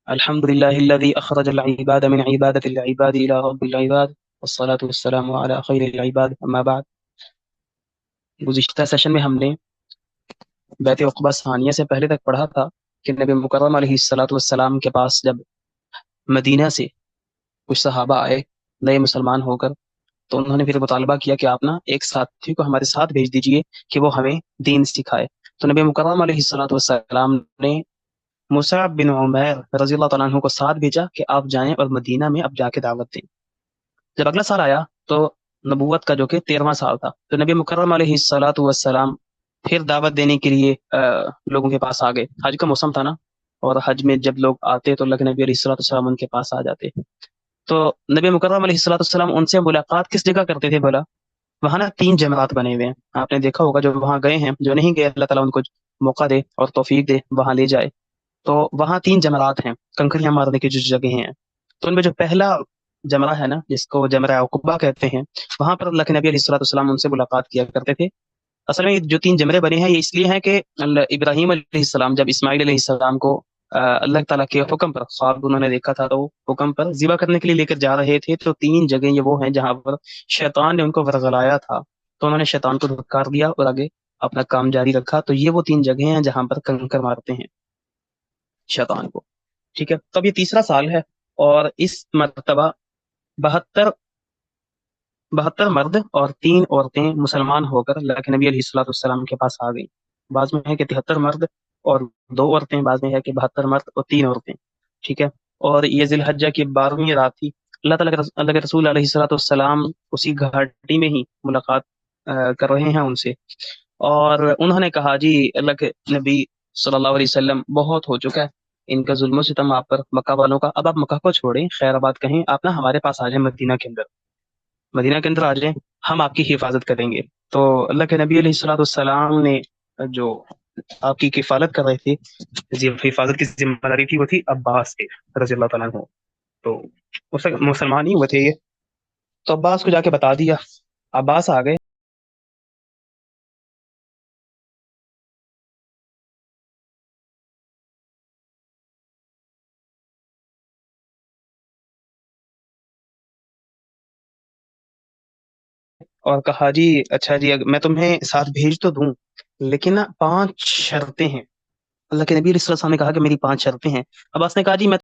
الحمد لله الذي أخرج العباد من عبادة العباد إلى رب العباد والصلاة والسلام على خير العباد أما بعد. گزشتہ سیشن میں ہم نے بیت عقبہ ثانیہ سے پہلے تک پڑھا تھا کہ نبی مکرم علیہ الصلاۃ والسلام کے پاس جب مدینہ سے کچھ صحابہ آئے نئے مسلمان ہو کر، تو انہوں نے پھر مطالبہ کیا کہ آپ نا ایک ساتھی کو ہمارے ساتھ بھیج دیجئے کہ وہ ہمیں دین سکھائے. تو نبی مکرم علیہ الصلاۃ والسلام نے مصعب بن عمیر رضی اللہ تعالیٰ عنہ کو ساتھ بھیجا کہ آپ جائیں اور مدینہ میں اب جا کے دعوت دیں. جب اگلا سال آیا تو نبوت کا جو کہ 13واں سال تھا، تو نبی مکرم علیہ الصلاۃ والسلام پھر دعوت دینے کے لیے لوگوں کے پاس آ گئے. حج کا موسم تھا نا، اور حج میں جب لوگ آتے تو اللہ کے نبی علیہ الصلاۃ والسلام ان کے پاس آ جاتے. تو نبی مکرم علیہ الصلاۃ والسلام ان سے ملاقات کس جگہ کرتے تھے بولا؟ وہاں نا 3 جمرات بنے ہوئے ہیں، آپ نے دیکھا ہوگا. جو وہاں گئے ہیں، جو نہیں گئے اللہ تعالیٰ ان کو موقع دے اور توفیق دے وہاں لے جائے. تو وہاں 3 جمرات ہیں، کنکریاں مارنے کی جو جگہ ہیں. تو ان میں جو پہلا جمرہ ہے نا، جس کو جمرہ عقبہ کہتے ہیں، وہاں پر اللہ کے نبی علیہ الصلوۃ والسلام ان سے ملاقات کیا کرتے تھے. اصل میں یہ جو 3 جمرے بنے ہیں یہ اس لیے ہیں کہ ابراہیم علیہ السلام جب اسماعیل علیہ السلام کو اللہ تعالیٰ کے حکم پر خواب انہوں نے دیکھا تھا، تو حکم پر ذبح کرنے کے لیے لے کر جا رہے تھے. تو 3 جگہیں یہ وہ ہیں جہاں پر شیطان نے ان کو ورغلایا تھا، تو انہوں نے شیطان کو دھکار دیا اور آگے اپنا کام جاری رکھا. تو یہ وہ 3 جگہیں ہیں جہاں پر کنکر مارتے ہیں شیطان کو. ٹھیک ہے، تو اب یہ تیسرا سال ہے اور اس مرتبہ 72 مرد اور 3 عورتیں مسلمان ہو کر اللہ کے نبی علیہ الصلوۃ والسلام کے پاس آ گئیں. بعض میں ہے کہ 73 مرد اور 2 عورتیں، بعض میں ہے کہ 72 مرد اور 3 عورتیں. ٹھیک ہے، اور یہ ذی الحجہ کی 12ویں رات تھی. اللہ کے رسول علیہ الصلوۃ والسلام اسی گھاٹی میں ہی ملاقات کر رہے ہیں ان سے، اور انہوں نے کہا جی اللہ کے نبی صلی اللہ علیہ وسلم بہت ہو چکا ہے ان کا ظلم و ستم آپ پر، مکہ والوں کا. اب آپ مکہ کو چھوڑیں، خیر آباد کہیں، آپ نا ہمارے پاس آ جائیں، مدینہ کے اندر آ جائیں، ہم آپ کی حفاظت کریں گے. تو اللہ کے نبی علیہ الصلوۃ والسلام نے جو آپ کی کفالت کر رہے تھے، حفاظت کی ذمہ داری تھی، وہ تھی عباس کے رضی اللہ تعالیٰ عنہ. تو اس وقت مسلمان ہی ہوئے تھے یہ. تو عباس کو جا کے بتا دیا. عباس آ گئے اور کہا جی اچھا جی میں تمہیں ساتھ بھیج تو دوں، لیکن نا 5 شرطیں ہیں. اللہ کے نبی علیہ السلام نے کہا کہ میری 5 شرطیں ہیں. عباس نے کہا جی میں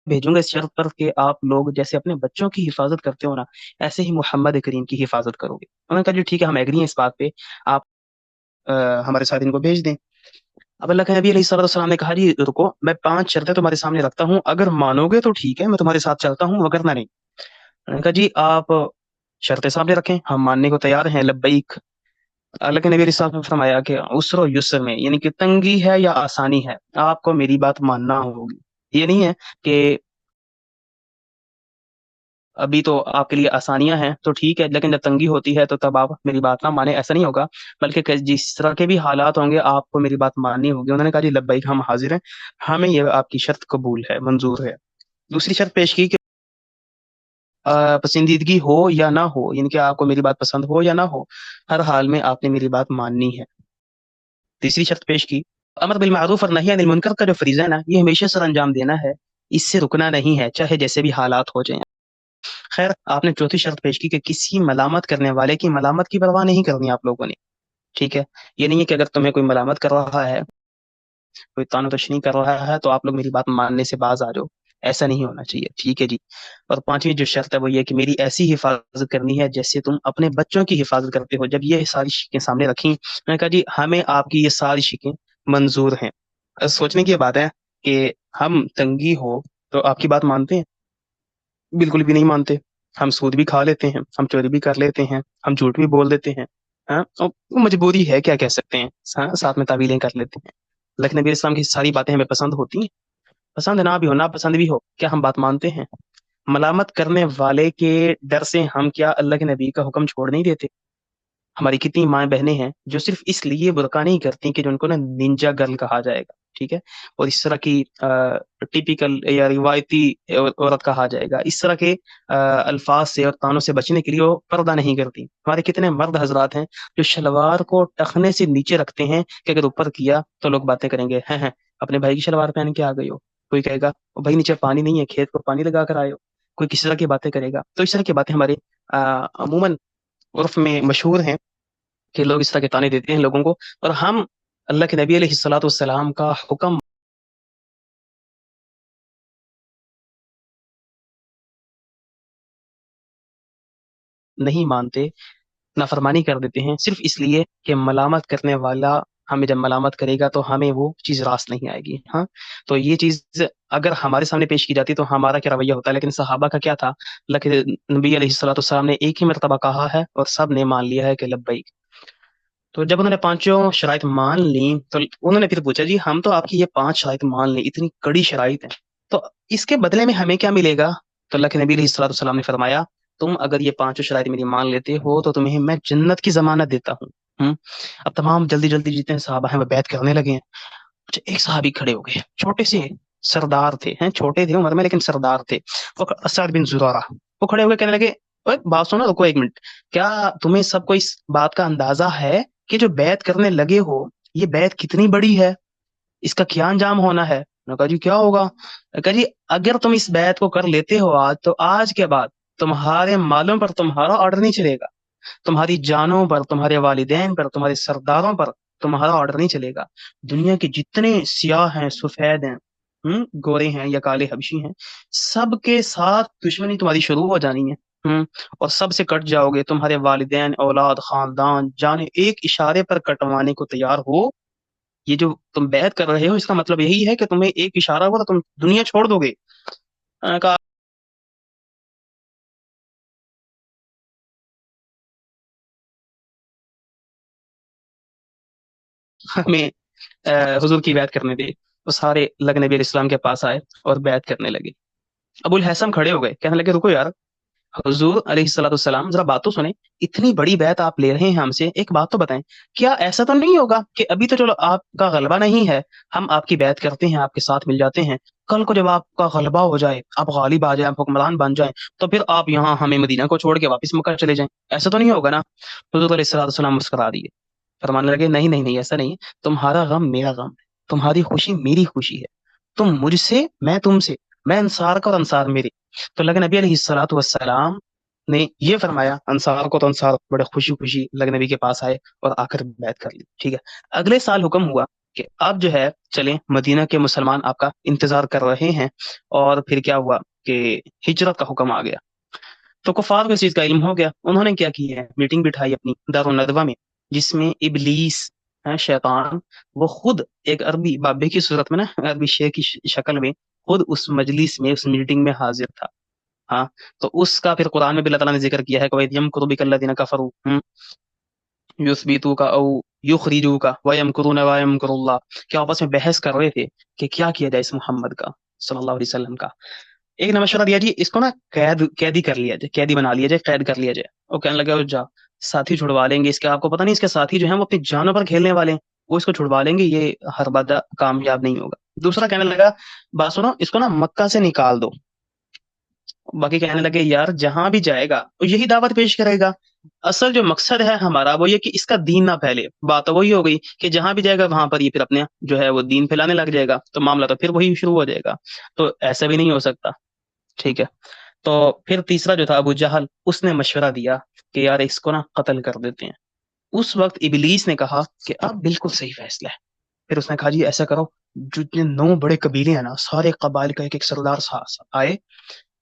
بھیجوں گا اس شرط پر کہ آپ لوگ جیسے اپنے بچوں کی حفاظت کرتے ہو نا، ایسے ہی محمد کریم کی حفاظت کرو گے. انہوں نے کہا جی ٹھیک ہے، ہم ایگری ہیں اس بات پہ، آپ ہمارے ساتھ ان کو بھیج دیں. اب اللہ کے نبی علیہ الصلوۃ والسلام نے کہا جی رکو، میں 5 شرطیں تمہارے سامنے رکھتا ہوں، اگر مانو گے تو ٹھیک ہے میں تمہارے ساتھ چلتا ہوں، وگرنہ نہیں. انہوں نے کہا جی آپ شرطیں سامنے رکھیں، ہم ماننے کو تیار ہیں، لبیک. اللہ کے نبی علیہ السلام نے فرمایا کہ عسر و یسر میں، یعنی کہ تنگی ہے یا آسانی ہے، آپ کو میری بات ماننا ہوگی. یہ نہیں ہے کہ ابھی تو آپ کے لیے آسانیاں ہیں تو ٹھیک ہے، لیکن جب تنگی ہوتی ہے تو تب آپ میری بات نہ مانیں، ایسا نہیں ہوگا. بلکہ جس طرح کے بھی حالات ہوں گے آپ کو میری بات ماننی ہوگی. انہوں نے کہا جی لبیک، ہم حاضر ہیں، ہمیں یہ آپ کی شرط قبول ہے، منظور ہے. دوسری شرط پیش کی کہ پسندیدگی ہو یا نہ ہو، یعنی کہ آپ کو میری بات پسند ہو یا نہ ہو، ہر حال میں آپ نے میری بات ماننی ہے. تیسری شرط پیش کی، امر بالمعروف اور نہی عن المنکر کا جو فریضہ ہے نا، یہ ہمیشہ سر انجام دینا ہے، اس سے رکنا نہیں ہے، چاہے جیسے بھی حالات ہو جائیں. خیر آپ نے چوتھی شرط پیش کی کہ کسی ملامت کرنے والے کی ملامت کی پرواہ نہیں کرنی آپ لوگوں نے. ٹھیک ہے، یہ نہیں ہے کہ اگر تمہیں کوئی ملامت کر رہا ہے، کوئی طعن و تشنیع کر رہا ہے تو آپ لوگ میری بات ماننے سے باز آ جاؤ، ایسا نہیں ہونا چاہیے. ٹھیک ہے جی. اور 5ویں جو شرط ہے وہ یہ کہ میری ایسی حفاظت کرنی ہے جیسے تم اپنے بچوں کی حفاظت کرتے ہو. جب یہ ساری شکیں سامنے رکھیں، میں نے کہا جی ہمیں آپ کی یہ ساری شکیں منظور ہیں. سوچنے کی بات ہے کہ ہم تنگی ہو تو آپ کی بات مانتے ہیں؟ بالکل بھی نہیں مانتے. ہم سود بھی کھا لیتے ہیں، ہم چوری بھی کر لیتے ہیں، ہم جھوٹ بھی بول دیتے ہیں. ہاں اور مجبوری ہے، کیا کہہ سکتے ہیں. ساتھ میں تعویلیں کر لیتے ہیں. لیکن نبی اسلام کی ساری باتیں ہمیں پسند ہوتی ہیں، پسند نہ بھی ہو، نہ پسند بھی ہو، کیا ہم بات مانتے ہیں؟ ملامت کرنے والے کے ڈر سے ہم کیا اللہ کے نبی کا حکم چھوڑ نہیں دیتے؟ ہماری کتنی مائیں بہنیں ہیں جو صرف اس لیے برقع نہیں کرتی کہ جو ان کو نا ننجا گرل کہا جائے گا. ٹھیک ہے، اور اس طرح کی ٹیپیکل یا روایتی عورت کہا جائے گا، اس طرح کے الفاظ سے اور طعنوں سے بچنے کے لیے وہ پردہ نہیں کرتی. ہمارے کتنے مرد حضرات ہیں جو شلوار کو ٹخنے سے نیچے رکھتے ہیں کہ اگر اوپر کیا تو لوگ باتیں کریں گے، ہیں اپنے بھائی کی شلوار پہن کے آ گئی ہو. کوئی کہے گا "او بھائی نیچے پانی نہیں ہے، کھیت کو پانی لگا کر آئے ہو"، کوئی کسی طرح کی باتیں کرے گا. تو اس طرح کی باتیں ہمارے عموماً عرف میں مشہور ہیں کہ لوگ اس طرح کے تانے دیتے ہیں لوگوں کو. اور ہم اللہ کے نبی علیہ الصلوۃ والسلام کا حکم نہیں مانتے، نافرمانی کر دیتے ہیں، صرف اس لیے کہ ملامت کرنے والا ہمیں جب ملامت کرے گا تو ہمیں وہ چیز راست نہیں آئے گی. ہاں، تو یہ چیز اگر ہمارے سامنے پیش کی جاتی تو ہمارا کیا رویہ ہوتا ہے، لیکن صحابہ کا کیا تھا؟ اللہ کے نبی علیہ الصلوۃ والسلام نے ایک ہی مرتبہ کہا ہے اور سب نے مان لیا ہے کہ لبیک. تو جب انہوں نے پانچوں شرائط مان لیں تو انہوں نے پھر پوچھا جی ہم تو آپ کی یہ پانچ شرائط مان لیں، اتنی کڑی شرائط ہیں، تو اس کے بدلے میں ہمیں کیا ملے گا؟ تو اللہ کے نبی علیہ الصلوۃ والسلام نے فرمایا تم اگر یہ پانچوں شرائط میری مان لیتے ہو تو تمہیں میں جنت کی ضمانت دیتا ہوں. اب تمام جلدی جلدی جتنے صحابہ ہیں وہ بیعت کرنے لگے ہیں. اچھا، ایک صحابی کھڑے ہو گئے، چھوٹے سے سردار تھے، ہیں چھوٹے تھے عمر میں لیکن سردار تھے، وہ اسعد بن زرارہ. وہ کھڑے ہو کے کہنے لگے اوے بات سنو، رکو ایک منٹ، کیا تمہیں سب کو اس بات کا اندازہ ہے کہ جو بیعت کرنے لگے ہو یہ بیعت کتنی بڑی ہے، اس کا کیا انجام ہونا ہے؟ انہوں نے کہا جی کیا ہوگا؟ میں کہا جی اگر تم اس بیعت کو کر لیتے ہو آج تو آج کے بعد تمہارے مالوں پر تمہارا آرڈر نہیں چلے گا، تمہاری جانوں پر، تمہارے والدین پر، تمہارے سرداروں پر تمہارا آرڈر نہیں چلے گا. دنیا کے جتنے سیاہ ہیں، سفید ہیں، گورے ہیں یا کالے حبشی ہیں، سب کے ساتھ دشمنی تمہاری شروع ہو جانی ہے. اور سب سے کٹ جاؤ گے، تمہارے والدین، اولاد، خاندان جانے ایک اشارے پر کٹوانے کو تیار ہو. یہ جو تم بیعت کر رہے ہو اس کا مطلب یہی ہے کہ تمہیں ایک اشارہ ہوا تو تم دنیا چھوڑ دو گے. میں نے کہا ہمیں حضور کی بیعت کرنے دے. وہ سارے لگ نبی علیہ السلام کے پاس آئے اور بیعت کرنے لگے. ابو الحسن کھڑے ہو گئے، کہنے لگے رکو یار، حضور علیہ الصلوۃ والسلام ذرا بات تو سنیں، اتنی بڑی بیعت آپ لے رہے ہیں ہم سے، ایک بات تو بتائیں، کیا ایسا تو نہیں ہوگا کہ ابھی تو چلو آپ کا غلبہ نہیں ہے، ہم آپ کی بیعت کرتے ہیں، آپ کے ساتھ مل جاتے ہیں، کل کو جب آپ کا غلبہ ہو جائے، آپ غالب آ جائیں، آپ حکمران بن جائیں، تو پھر آپ یہاں ہمیں مدینہ کو چھوڑ کے واپس مکہ چلے جائیں، ایسا تو نہیں ہوگا نا؟ حضور علیہ الصلوۃ والسلام مسکرا دیے، فرمانے لگے نہیں نہیں نہیں، ایسا نہیں، تمہارا غم میرا غم ہے، تمہاری خوشی میری خوشی ہے، تم مجھ سے، میں تم سے، میں انصار کا اور انصار میرے. تو لگن نبی علیہ الصلوۃ والسلام نے یہ فرمایا، انصار کو تو انصار بڑے خوشی خوشی لگ نبی کے پاس آئے اور آ کر بیعت کر لی. ٹھیک ہے، اگلے سال حکم ہوا کہ اب جو ہے چلیں، مدینہ کے مسلمان آپ کا انتظار کر رہے ہیں. اور پھر کیا ہوا کہ ہجرت کا حکم آ گیا. تو کفار کو اس چیز کا علم ہو گیا، انہوں نے کیا کیا ہے، میٹنگ بٹھائی اپنی دار الندوہ میں، جس میں ابلیس ہے، شیطان، وہ خود ایک عربی بابے کی صورت میں نا، عربی شے کی شکل میں خود اس مجلس میں، اس میٹنگ میں حاضر تھا. ہاں، تو اس کا پھر قرآن میں بھی اللہ تعالیٰ نے ذکر کیا ہے کہ وَإِذْ يَمْكُرُ بِكَ الَّذِينَ كَفَرُوا يُثْبِتُوكَ أَوْ يُخْرِجُوكَ وَيَمْكُرُونَ وَيَمْكُرُ اللَّهُ، کہ آپس میں بحث کر رہے تھے کہ کیا کیا جائے اس محمد کا صلی اللہ علیہ وسلم کا. ایک نے مشورہ دیا جی اس کو نا قیدی کر لیا جائے، قیدی بنا لیا جائے، قید کر لیا جائے. وہ کہنے لگا جا ساتھی چھڑوا لیں گے اس کے، آپ کو پتہ نہیں اس کے ساتھی جو ہیں وہ اپنی جانوں پر کھیلنے والے ہیں، وہ اس کو چھڑوا لیں گے، یہ ہر بادہ کامیاب نہیں ہوگا. دوسرا کہنے لگا بات سنو، اس کو نا مکہ سے نکال دو. باقی کہنے لگے یار جہاں بھی جائے گا وہ یہی دعوت پیش کرے گا، اصل جو مقصد ہے ہمارا وہ یہ کہ اس کا دین نہ پھیلے. بات تو وہی ہو گئی کہ جہاں بھی جائے گا وہاں پر یہ پھر اپنے جو ہے وہ دین پھیلانے لگ جائے گا، تو معاملہ تو پھر وہی شروع ہو جائے گا. تو ایسا بھی نہیں ہو سکتا. ٹھیک ہے، تو پھر تیسرا جو تھا ابو جہل، اس نے مشورہ دیا کہ یار اس کو نا قتل کر دیتے ہیں. اس وقت ابلیس نے کہا کہ اب بالکل صحیح فیصلہ ہے. پھر اس نے کہا جی ایسا کرو، جتنے 9 بڑے قبیلے ہیں نا، سارے قبائل کا ایک ایک سردار آئے،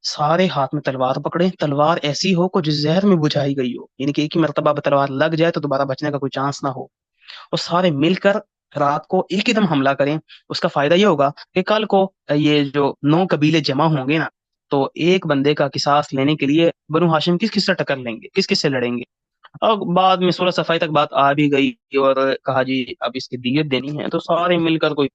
سارے ہاتھ میں تلوار پکڑے، تلوار ایسی ہو کو جس زہر میں بجھائی گئی ہو، یعنی کہ ایک ہی مرتبہ تلوار لگ جائے تو دوبارہ بچنے کا کوئی چانس نہ ہو. اور سارے مل کر رات کو ایک ہی دم حملہ کریں. اس کا فائدہ یہ ہوگا کہ کل کو یہ جو 9 قبیلے جمع ہوں گے نا، تو ایک بندے کا قصاص لینے کے لیے بنو ہاشم کس کس سے ٹکر لیں گے، کس کس سے لڑیں گے. اور بعد میں 16 صفائی تک بات آ بھی گئی اور کہا جی اب اس کی دیت دینی ہے، تو سارے مل کر کوئی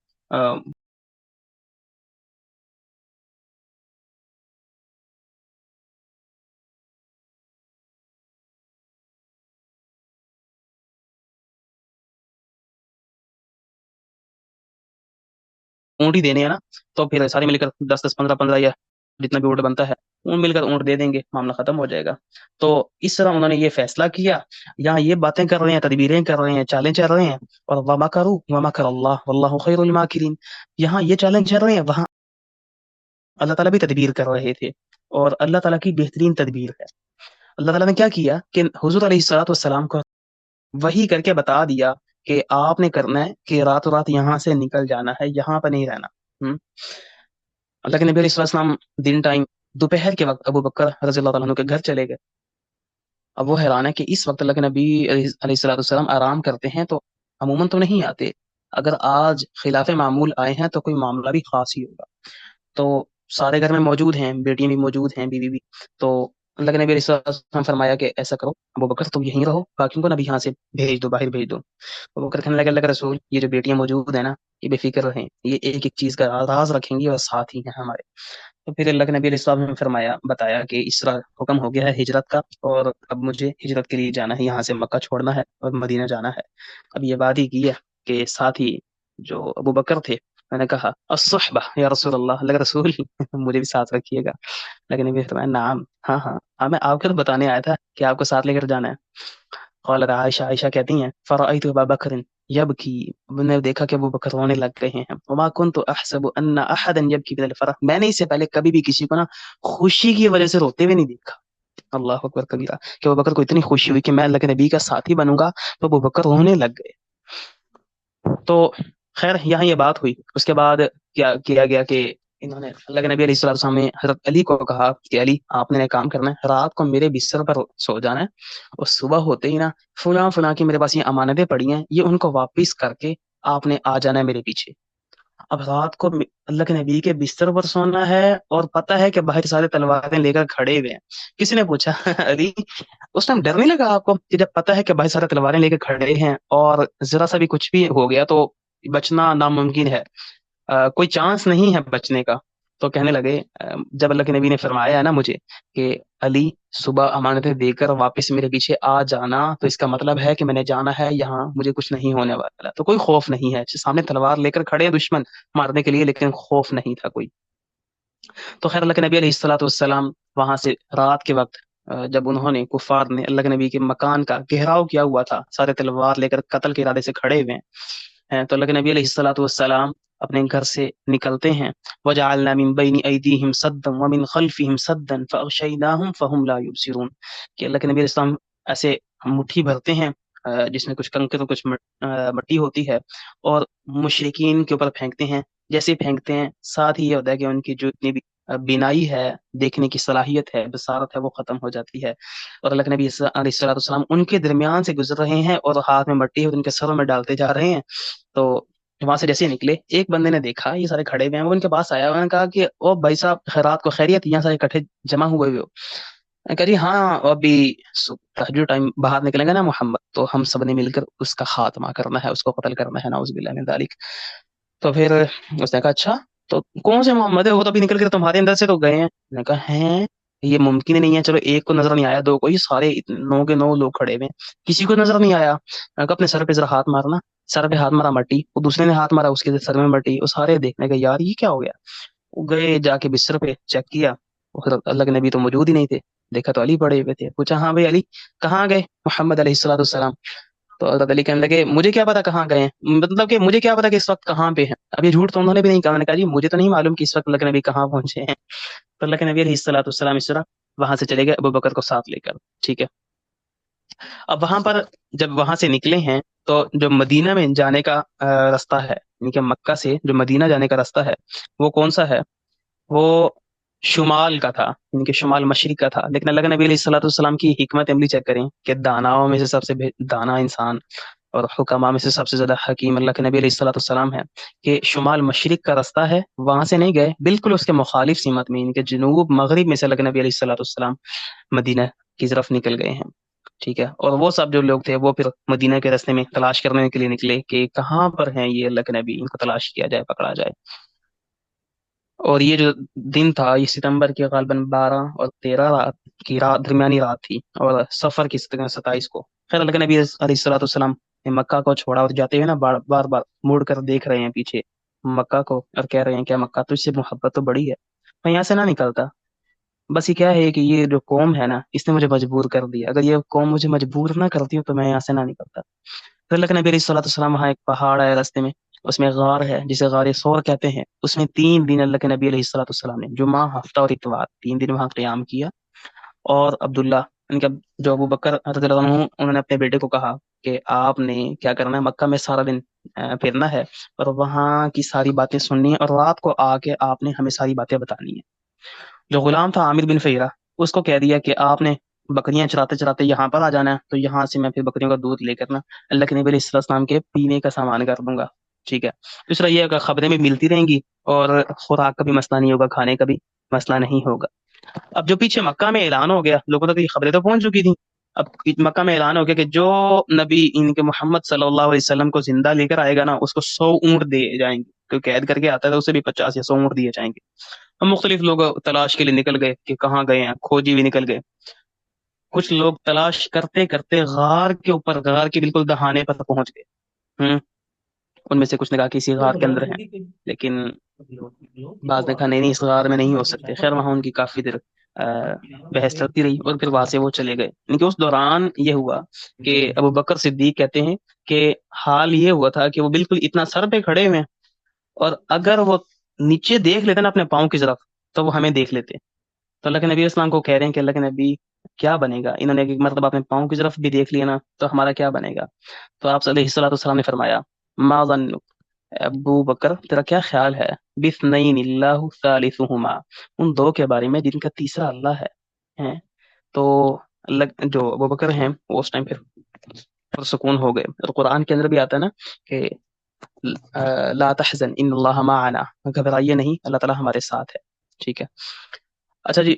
اونٹ ہی دینے ہیں نا، تو پھر سارے مل کر 10 10 15 15 یا جتنا بھی اونٹ بنتا ہے اون مل کر اونٹ دے دیں گے، معاملہ ختم ہو جائے گا. تو اس طرح انہوں نے یہ فیصلہ کیا. یہاں یہ باتیں کر رہے ہیں، تدبیریں کر رہے ہیں، چالیں چل رہے ہیں. اور وَمَكَرُوا وَمَكَرَ اللَّهُ وَاللَّهُ خَيْرُ الْمَاكِرِينَ، یہاں یہ چالیں چل رہے ہیں، وہاں اللہ تعالیٰ بھی تدبیر کر رہے تھے، اور اللہ تعالیٰ کی بہترین تدبیر ہے۔ اللہ تعالیٰ نے کیا کیا کہ حضور علیہ الصلوۃ والسلام کو وحی کر کے بتا دیا کہ آپ نے کرنا ہے کہ راتوں رات یہاں سے نکل جانا ہے، یہاں پہ نہیں رہنا۔ اللہ کے نبی علیہ السلام دن ٹائم دوپہر کے وقت ابو بکر رضی اللہ تعالیٰ عنہ کے گھر چلے گئے۔ اب وہ حیران ہے کہ اس وقت اللہ کے نبی علیہ الصلوۃ والسلام آرام کرتے ہیں، تو عموماً تو نہیں آتے، اگر آج خلاف معمول آئے ہیں تو کوئی معاملہ بھی خاص ہی ہوگا۔ تو سارے گھر میں موجود ہیں، بیٹیاں بھی موجود ہیں، بیوی بھی۔ تو اللہ کے نبی علیہ الصلوۃ والسلام فرمایا کہ ایسا کرو ابو بکر تم یہیں رہو، باقیوں کو نبی یہاں سے بھیج دو، باہر بھیج دو۔ ابو بکر کہنے لگے اللہ کا رسول یہ جو بیٹیاں موجود ہیں نا، یہ بے فکر رہیں، یہ ایک ایک چیز کا راز رکھیں گی اور ساتھ ہی ہیں ہمارے۔ تو پھر اللہ کے نبی علیہ السلام نے فرمایا، بتایا کہ اس طرح حکم ہو گیا ہے ہجرت کا، اور اب مجھے ہجرت کے لیے جانا ہے، یہاں سے مکہ چھوڑنا ہے اور مدینہ جانا ہے۔ اب یہ بات ہی کی ہے کہ ساتھ ہی جو ابو بکر تھے، میں نے کہا الصحبہ یا رسول اللہ کے رسول مجھے بھی ساتھ رکھیے گا۔ لیکن نبی فرمایا نعم، ہاں ہاں ہاں، میں آپ کو تو بتانے آیا تھا کہ آپ کو ساتھ لے کر جانا ہے۔ قالت عائشہ، عائشہ کہتی ہیں فرأیت ابا بکر یبکی، میں نے دیکھا کہ ابو بکر رونے لگ رہے ہیں۔ وما كنت احسب ان احدا یبکی من الفرح، میں نے اس سے پہلے کبھی بھی کسی کو نا خوشی کی وجہ سے روتے ہوئے نہیں دیکھا۔ اللہ اکبر کبیرہ، کہ ابو بکر کو اتنی خوشی ہوئی کہ میں اللہ کے نبی کا ساتھی بنوں گا، تو ابو بکر رونے لگ گئے۔ تو خیر یہاں یہ بات ہوئی، اس کے بعد کیا کیا گیا کہ انہوں نے اللہ کے نبی علیہ الصلوۃ والسلام نے حضرت علی کو کہا کہ علی آپ نے ایک کام کرنا ہے، رات کو میرے بستر پر سو جانا ہے، اور صبح ہوتے ہی نا فلاں فلاں کی میرے پاس یہ امانتیں پڑی ہیں، یہ ان کو واپس کر کے آپ نے آ جانا ہے میرے پیچھے۔ اب رات کو اللہ کے نبی کے بستر پر سونا ہے، اور پتہ ہے کہ باہر سارے تلواریں لے کر کھڑے ہوئے ہیں۔ کسی نے پوچھا علی اس ٹائم ڈر نہیں لگا آپ کو کہ جب پتہ ہے کہ باہر سارے تلواریں لے کے کھڑے ہیں اور ذرا سا بھی کچھ بھی ہو گیا تو بچنا ناممکن ہے، کوئی چانس نہیں ہے بچنے کا؟ تو کہنے لگے جب اللہ کے نبی نے فرمایا ہے نا مجھے کہ علی صبح امانتیں دے کر واپس میرے پیچھے آ جانا، تو اس کا مطلب ہے کہ میں نے جانا ہے یہاں، مجھے کچھ نہیں ہونے والا، تو کوئی خوف نہیں ہے۔ سامنے تلوار لے کر کھڑے ہیں دشمن مارنے کے لیے، لیکن خوف نہیں تھا کوئی۔ تو خیر اللہ کے نبی علیہ الصلوۃ والسلام وہاں سے رات کے وقت جب انہوں نے کفار نے اللہ کے نبی کے مکان کا گھیراؤ کیا ہوا تھا، سارے تلوار لے کر قتل کے ارادے سے کھڑے ہوئے ہیں، تو اللہ کے نبی علیہ الصلوۃ والسلام اپنے گھر سے نکلتے ہیں۔ وجعلنا من بین ایدیہم سدا ومن خلفہم سدا فاغشیناہم فہم لا یبصرون، کہ اللہ کے نبی علیہ السلام ایسے مٹھی بھرتے ہیں جس میں کچھ کنکر اور کچھ مٹی ہوتی ہے، اور مشرکین کے اوپر پھینکتے ہیں، جیسے پھینکتے ہیں ساتھ ہی یہ ہوتا ہے کہ ان کی جو اتنی بھی بینائی ہے، دیکھنے کی صلاحیت ہے، بصارت ہے، وہ ختم ہو جاتی ہے۔ اور اللہ کے نبی علیہ الصلوۃ والسلام ان کے درمیان سے گزر رہے ہیں، اور ہاتھ میں مٹی ہے ان کے سروں میں ڈالتے جا رہے ہیں۔ تو وہاں سے جیسے نکلے، ایک بندے نے دیکھا یہ سارے کھڑے ہوئے ہیں، وہ ان کے پاس آیا، انہوں نے کہا کہ او بھائی صاحب خیرات کو خیریت، یہاں سارے اکٹھے جمع ہوئے ہوئے ہو؟ میں کہا جی ہاں، ابھی تہجد ٹائم باہر نکلیں گے نا محمد، تو ہم سب نے مل کر اس کا خاتمہ کرنا ہے، اس کو قتل کرنا ہے، نعوذ باللہ من ذالک۔ تو پھر اس نے کہا اچھا تو کون سے محمد ہے، وہ تو ابھی نکل کر تمہارے اندر سے تو گئے ہیں۔ میں نے کہا ہیں یہ ممکن ہی نہیں ہے، چلو ایک کو نظر نہیں آیا، دو کو، یہ سارے 9 کے 9 لوگ کھڑے ہوئے ہیں، کسی کو نظر نہیں آیا۔ میں نے کہا اپنے سر پہ ذرا ہاتھ مارنا، سر پہ ہاتھ مارا مٹی، وہ دوسرے نے ہاتھ مارا اس کے سر میں مٹی، وہ سارے دیکھنے گئے یار یہ کیا ہو گیا۔ وہ گئے جا کے بستر پہ چیک کیا، وہ اللہ کے نبی تو موجود ہی نہیں تھے، دیکھا تو علی پڑے ہوئے تھے، پوچھا ہاں بھائی علی کہاں گئے محمد علیہ الصلوۃ والسلام؟ تو حضرت علی کہنے لگے مجھے کیا پتا کہاں گئے ہیں، مطلب کہ مجھے کیا پتا کہ اس وقت کہاں پہ ہیں۔ اب یہ جھوٹ تو انہوں نے بھی نہیں کہا، میں نے کہا جی مجھے تو نہیں معلوم کہ اس وقت اللہ کے نبی کہاں پہنچے ہیں۔ تو اللہ کے نبی علیہ الصلوۃ والسلام اس طرح وہاں سے چلے گئے ابو بکر کو ساتھ لے کر، ٹھیک ہے۔ اب وہاں پر جب وہاں سے نکلے ہیں تو جو مدینہ میں جانے کا راستہ ہے، یعنی کہ مکہ سے جو مدینہ جانے کا راستہ ہے وہ کون سا ہے؟ وہ شمال کا تھا، یعنی کہ شمال مشرق کا تھا، لیکن اللہ کے نبی علیہ الصلوۃ والسلام کی حکمت عملی چیک کریں کہ داناؤں میں سے سب سے دانا انسان اور حکماء میں سے سب سے زیادہ حکیم اللہ کے نبی علیہ الصلوۃ والسلام ہے، کہ شمال مشرق کا راستہ ہے، وہاں سے نہیں گئے، بالکل اس کے مخالف سمت میں، یعنی کہ جنوب مغرب میں سے اللہ کے نبی علیہ الصلوۃ والسلام مدینہ کی طرف نکل گئے ہیں، ٹھیک ہے۔ اور وہ سب جو لوگ تھے وہ پھر مدینہ کے راستے میں تلاش کرنے کے لیے نکلے کہ کہاں پر ہیں یہ اللہ کے نبی، ان کو تلاش کیا جائے، پکڑا جائے۔ اور یہ جو دن تھا یہ ستمبر کے غالباً 12 اور 13 رات کی رات، درمیانی رات تھی، اور سفر کی 27 کو۔ خیر اللہ کے نبی علیہ الصلوۃ والسلام نے مکہ کو چھوڑا، اور جاتے ہوئے نا بار بار مڑ کر دیکھ رہے ہیں پیچھے مکہ کو، اور کہہ رہے ہیں کیا مکہ تجھ سے محبت تو بڑی ہے، میں یہاں سے نہ نکلتا۔ بس یہ کیا ہے کہ یہ جو قوم ہے نا اس نے مجھے مجبور کر دیا، اگر یہ قوم مجھے مجبور نہ کرتی ہوں تو میں یہاں سے نہ نکلتا۔ پھر اللہ کے نبی علیہ الصلوۃ والسلام وہاں ایک پہاڑ ہے راستے میں، اس میں غار ہے جسے غار سور کہتے ہیں، اس میں 3 دن اللہ کے نبی علیہ الصلوۃ والسلام نے جمعہ، ہفتہ اور اتوار 3 دن وہاں قیام کیا۔ اور عبداللہ ان کا جو ابو بکر رضی اللہ عنہ، انہوں نے اپنے بیٹے کو کہا کہ آپ نے کیا کرنا ہے، مکہ میں سارا دن پھرنا ہے اور وہاں کی ساری باتیں سننی ہے، اور رات کو آ کے آپ نے ہمیں ساری باتیں بتانی ہے۔ جو غلام تھا عامر بن فہیرہ، اس کو کہہ دیا کہ آپ نے بکریاں چراتے چراتے یہاں پر آ جانا ہے، تو یہاں سے میں پھر بکریوں کا دودھ لے کر نا اللہ کے نبی علیہ السلام کے پینے کا سامان کر دوں گا، ٹھیک ہے؟ دوسرا یہ کہ خبریں بھی ملتی رہیں گی اور خوراک کا بھی مسئلہ نہیں ہوگا، کھانے کا بھی مسئلہ نہیں ہوگا۔ اب جو پیچھے مکہ میں اعلان ہو گیا، لوگوں تک یہ خبریں تو پہنچ چکی تھیں، اب مکہ میں اعلان ہو گیا کہ جو نبی ان کے محمد صلی اللہ علیہ وسلم کو زندہ لے کر آئے گا نا، اس کو 100 اونٹ دیے جائیں گے، کوئی قید کر کے آتا ہے تو اسے بھی 50 یا 100 اونٹ دیے جائیں گے۔ ہم مختلف لوگ تلاش کے لیے نکل گئے کہ کہاں گئے ہیں، کھوجی بھی نکل گئے۔ کچھ لوگ تلاش کرتے کرتے غار کے اوپر، غار کے بالکل دہانے پر پہنچ گئے۔ ان میں سے کچھ نے کہا کہ اسی غار کے اندر ہیں، لیکن بعض نے کہا نہیں نہیں، اس غار میں نہیں ہو سکتے۔ خیر وہاں ان کی کافی دیر بحث چلتی رہی اور پھر وہاں سے وہ چلے گئے۔ یعنی کہ اس دوران یہ ہوا کہ ابو بکر صدیق کہتے ہیں کہ حال یہ ہوا تھا کہ وہ بالکل اتنا سر پہ کھڑے ہوئے ہیں، اور اگر وہ نیچے دیکھ لیتے نا اپنے پاؤں کی طرف تو وہ ہمیں دیکھ لیتے۔ تو اللہ کے نبی اسلام کو کہہ رہے ہیں کہ اللہ کے نبی کیا بنے گا، انہوں نے ایک مرتبہ اپنے پاؤں کی طرف بھی دیکھ لیا نا تو ہمارا کیا بنے گا؟ تو آپ صلی اللہ علیہ وسلم نے فرمایا ما ظنک، ابو بکر تیرا کیا خیال ہے، بِاثْنَيْنِ اللَّهُ ثَالِثُهُمَا، ان دو کے بارے میں جن کا تیسرا اللہ ہے ہیں؟ تو اللہ جو ابو بکر ہیں وہ اس ٹائم پھر پرسکون ہو گئے۔ اور قرآن کے اندر بھی آتا ہے نا کہ لا تحزن ان اللہ معنا، گھبرائیے نہیں، اللہ تعالیٰ ہمارے ساتھ ہے، ٹھیک ہے؟ اچھا جی،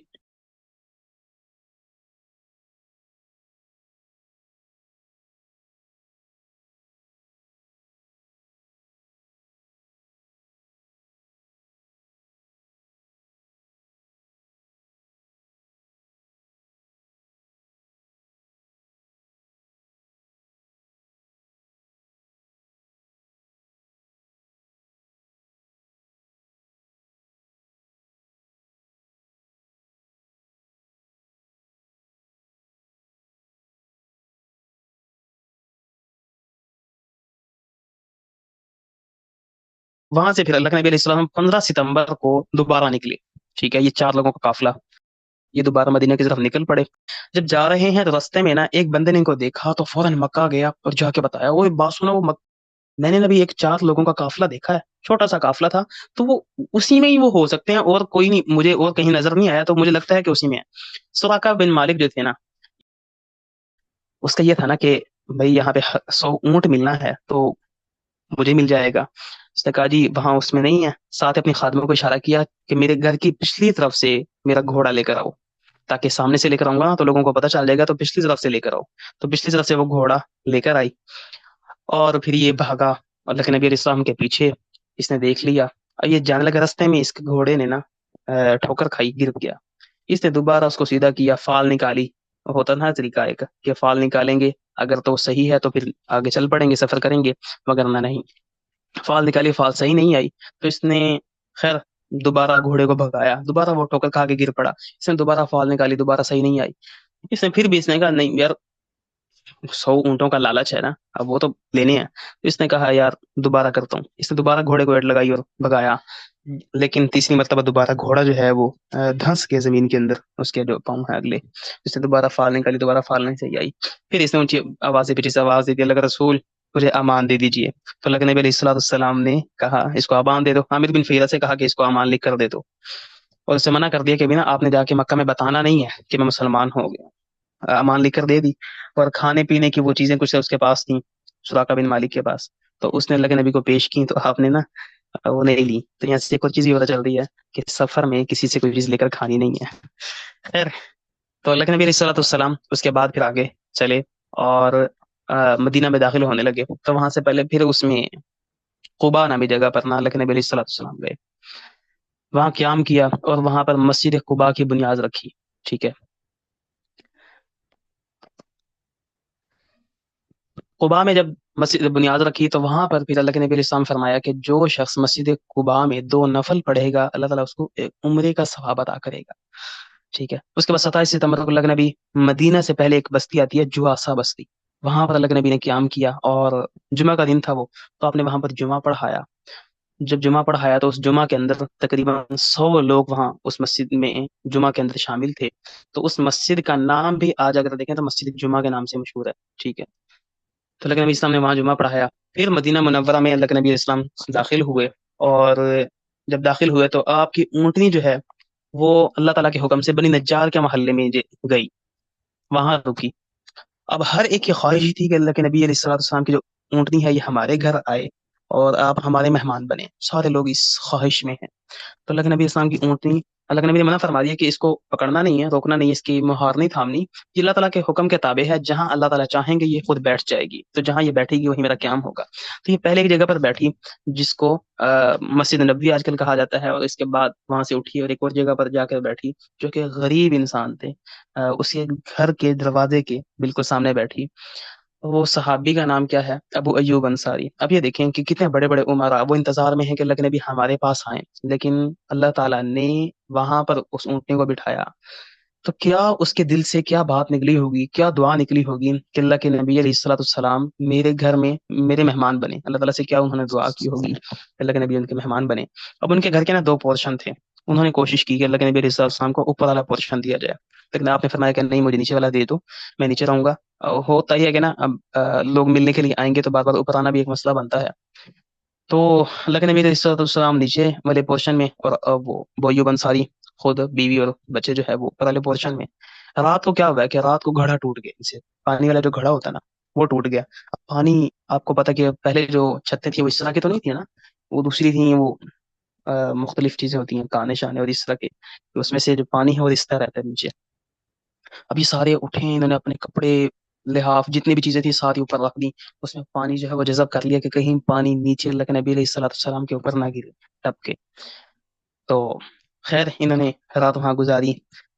وہاں سے پھر اللہ کے نبی علیہ السلام 15 ستمبر کو دوبارہ نکلے، ٹھیک ہے؟ یہ 4 لوگوں کا قافلہ یہ دوبارہ مدینہ کی طرف نکل پڑے۔ جب جا رہے ہیں تو راستے میں نا ایک بندے نے ان کو دیکھا تو فوراً مکہ گیا اور جا کے بتایا، وہ بات سنا، وہ میں نے ابھی ایک 4 لوگوں کا قافلہ دیکھا ہے، چھوٹا سا قافلہ تھا، تو وہ اسی میں ہی وہ ہو سکتے ہیں، اور کوئی نہیں، مجھے اور کہیں نظر نہیں آیا، تو مجھے لگتا ہے کہ اسی میں ہے۔ سراقہ بن مالک جو تھے نا، اس کا یہ تھا نا کہ بھائی یہاں پہ 100 اونٹ ملنا ہے تو مجھے مل جائے گا۔ اس نے کہا جی وہاں اس میں نہیں ہے، ساتھ اپنی خادموں کو اشارہ کیا کہ میرے گھر کی پچھلی طرف سے میرا گھوڑا لے کر آؤ، تاکہ سامنے سے لے کر آؤں گا تو لوگوں کو پتہ چل جائے گا، تو پچھلی طرف سے لے کر آؤ۔ تو پچھلی طرف سے وہ گھوڑا لے کر آئی اور پھر یہ بھاگا اللہ کے نبی علیہ السلام کے پیچھے۔ اس نے دیکھ لیا اور یہ جانے لگا، رستے میں اس کے گھوڑے نے نا ٹھوکر کھائی، گر گیا۔ اس نے دوبارہ اس کو سیدھا کیا، فال نکالی، ہوتا نا طریقہ ایک کہ فال نکالیں گے، اگر تو صحیح ہے تو پھر آگے چل پڑیں گے، سفر کریں گے، مگر نہ نہیں، فال نکالی، فال صحیح نہیں آئی، تو اس نے خیر دوبارہ گھوڑے کو بھگایا، دوبارہ وہ ٹھوکر کھا کے گر پڑا۔ اس نے دوبارہ فال نکالی، دوبارہ صحیح نہیں آئی۔ اس نے پھر بھی اس نے کہا نہیں یار، 100 اونٹوں کا لالچ ہے نا، اب وہ تو لینے ہیں۔ اس نے کہا یار دوبارہ کرتا ہوں۔ اس نے دوبارہ گھوڑے کو ایڈ لگائی اور بھگایا، لیکن تیسری مرتبہ دوبارہ گھوڑا جو ہے وہ دھنس کے زمین کے اندر، اس کے جو پاؤں ہیں اگلے، اس نے دوبارہ فال نکالی، دوبارہ فال نہیں صحیح آئی۔ پھر اس نے اونچی آواز پیچھے سے آواز دی دی، اللہ کا رسول مجھے امان دے دیجیے۔ تو اللہ کے نبی علیہ الصلوۃ والسلام نے کہا اس کو امان دے دو، عامر بن فہیرہ سے کہا کہ اس کو امان لکھ کر دے دو، اور اسے منع کر دیا کہ نا آپ نے جا کے مکہ میں بتانا نہیں ہے کہ میں مسلمان ہو گیا۔ امان لکھ کر دے دی، اور کھانے پینے کی وہ چیزیں کچھ اس کے پاس تھیں، سراقہ بن مالک کے پاس، تو اس نے اللہ کے نبی کو پیش کی، تو آپ نے نا وہ نہیں لی۔ تو یہاں سے ایک اور چیز یہ پتہ چل رہی ہے کہ سفر میں کسی سے کوئی چیز لے کر کھانی نہیں ہے۔ خیر، تو اللہ کے نبی علیہ الصلوۃ والسلام اس کے بعد پھر آگے چلے اور مدینہ میں داخل ہونے لگے۔ تو وہاں سے پہلے پھر اس میں قباء نامی جگہ پر نا اللہ کے نبی علیہ الصلوۃ والسلام گئے، وہاں قیام کیا اور وہاں پر مسجد قباء کی بنیاد رکھی، ٹھیک ہے؟ قباء میں جب مسجد بنیاد رکھی تو وہاں پر پھر اللہ کے نبی علیہ السلام فرمایا کہ جو شخص مسجد قباء میں 2 نفل پڑھے گا، اللہ تعالیٰ اس کو ایک عمرے کا ثواب عطا کرے گا، ٹھیک ہے؟ اس کے بعد 27 ستمبر کو اللہ کے نبی، مدینہ سے پہلے ایک بستی آتی ہے جواسا بستی، وہاں پر اللہ کے نبی نے قیام کیا، اور جمعہ کا دن تھا وہ، تو آپ نے وہاں پر جمعہ پڑھایا۔ جب جمعہ پڑھایا تو اس جمعہ کے اندر تقریباً 100 لوگ وہاں اس مسجد میں جمعہ کے اندر شامل تھے۔ تو اس مسجد کا نام بھی آج اگر دیکھیں تو مسجد جمعہ کے نام سے مشہور ہے، ٹھیک ہے۔ تو اللہ کے نبی اسلام نے وہاں جمعہ پڑھایا، پھر مدینہ منورہ میں اللہ کے نبی اسلام داخل ہوئے، اور جب داخل ہوئے تو آپ کی اونٹنی جو ہے وہ اللہ تعالیٰ کے حکم سے بنی نجار کے محلے میں گئی، وہاں رکی۔ اب ہر ایک کی خواہش ہی تھی کہ اللہ کے نبی علیہ الصلوۃ والسلام کی جو اونٹنی ہے یہ ہمارے گھر آئے اور آپ ہمارے مہمان بنے، سارے لوگ اس خواہش میں ہیں۔ تو اللہ کے نبی اسلام کی اونٹنی، اللہ کے نبی نے منع فرما دیا کہ اس کو پکڑنا نہیں ہے، روکنا نہیں ہے، اس کی مہار نہیں تھامنی، یہ اللہ تعالیٰ کے حکم کے تابع ہے، جہاں اللہ تعالیٰ چاہیں گے یہ خود بیٹھ جائے گی، تو جہاں یہ بیٹھے گی وہیں میرا قیام ہوگا۔ تو یہ پہلے کی جگہ پر بیٹھی، جس کو مسجد نبوی آج کل کہا جاتا ہے، اور اس کے بعد وہاں سے اٹھی اور ایک اور جگہ پر جا کر بیٹھی، جو کہ غریب انسان تھے، اس کے گھر کے دروازے کے بالکل سامنے بیٹھی۔ وہ صحابی کا نام کیا ہے؟ ابو ایوب انصاری۔ اب یہ دیکھیں کہ کتنے بڑے بڑے عمرا وہ انتظار میں ہیں کہ اللہ کے نبی ہمارے پاس آئیں، لیکن اللہ تعالیٰ نے وہاں پر اس اونٹنے کو بٹھایا۔ تو کیا اس کے دل سے کیا بات نکلی ہوگی، کیا دعا نکلی ہوگی کہ اللہ کے نبی علیہ الصلوۃ والسلام میرے گھر میں میرے مہمان بنے، اللہ تعالیٰ سے کیا انہوں نے دعا کی ہوگی کہ اللہ کے نبی ان کے مہمان بنے۔ اب ان کے گھر کے نا 2 پورشن تھے، انہوں نے کوشش کی کہ اللہ کے نبی علیہ الصلوۃ والسلام کو اوپر والا پورشن دیا جائے، لیکن آپ نے فرمایا کہ نہیں، مجھے نیچے والا دے دو، میں نیچے رہوں گا۔ ہوتا ہی ہے کہ نا اب لوگ ملنے کے لیے آئیں گے تو بار بار اوپر آنا بھی ایک مسئلہ بنتا ہے۔ تو اللہ کے نبی علیہ الصلوۃ والسلام نیچے والے پورشن میں، اور وہ ایوب انصاری خود بیوی اور بچے جو ہے وہ اوپر والے پورشن میں۔ رات کو کیا ہوا ہے کہ رات کو گھڑا ٹوٹ گیا، ان سے پانی والا جو گھڑا ہوتا ہے نا وہ ٹوٹ گیا۔ اب پانی، آپ کو پتا کہ پہلے جو چھتیں تھیں وہ اس طرح کی تو نہیں تھی نا، وہ دوسری تھیں، وہ مختلف چیزیں ہوتی ہیں، کانے شانے اور اس طرح کے، اس میں سے جو پانی ہے وہ رستا رہتا ہے نیچے۔ اب یہ سارے اٹھے، انہوں نے اپنے کپڑے، لحاف، جتنی بھی چیزیں تھیں ساری اوپر رکھ دی، اس میں پانی جو ہے وہ جذب کر لیا کہ کہیں پانی نیچے اللہ کے نبی علیہ الصلوۃ والسلام کے اوپر نہ گرے ٹپ کے۔ تو خیر انہوں نے رات وہاں گزاری۔